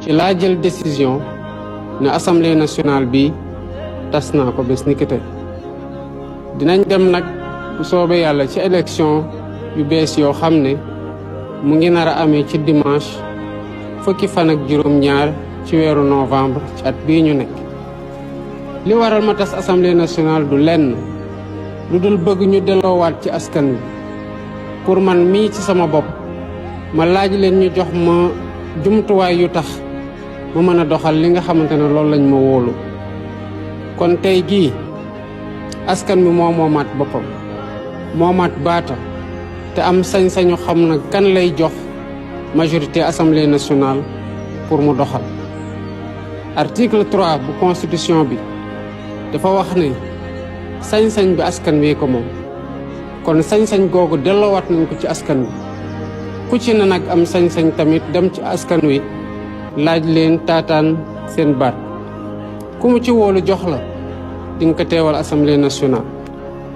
ci laa jël décision ne assemblée nationale bi tas naa ko bés ni ki tey dinañ dem nag bu soobee yàlla ci élection yu bees yoo xam ne mu ngi nar a amee ci dimanche fukki fan ak juróom-ñaar ci weeru novembre ci at bii ñu nekk. li waral ma tas assemblée nationale du lenn lu dul bëgg ñu delloowaat ci askan wi pour man mii ci sama bopp ma laaj leen ñu jox ma jumtuwaay yu tax ma mën a doxal li nga xamante ne loolu lañ ma wóolu. kon tey jii askan wi moo moomaat boppam moomaat baata te am sañ-sañu xam na kan lay jox majorité assemblée nationale pour mu doxal. article 3 bu constitution bi dafa wax ne sañ-sañ bi askan wi ko moom kon sañ-sañ googu delloowaat nañ ko ci askan wi ku ci ne nag am sañ-sañ tamit dem ci askan wi laaj leen taataan seen baat ku mu ci wóolu jox la di nga ko teewal assemblée nationale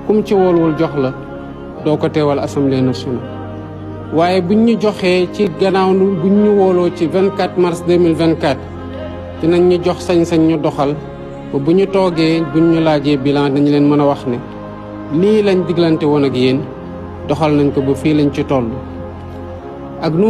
ku mu ci wóoluwul jox la doo ko teewal assemblée nationale. waaye buñ ñu joxee ci gannaaw buñ ñu wóoloo ci 24 mars 2024 dinañ ñu jox sañ-sañ ñu doxal ba bu ñu toogee buñ ñu laajee bilan dañu leen mën a wax ne lii lañ diglante woon ak yéen doxal nañ ko ba fii lañ ci toll ak nu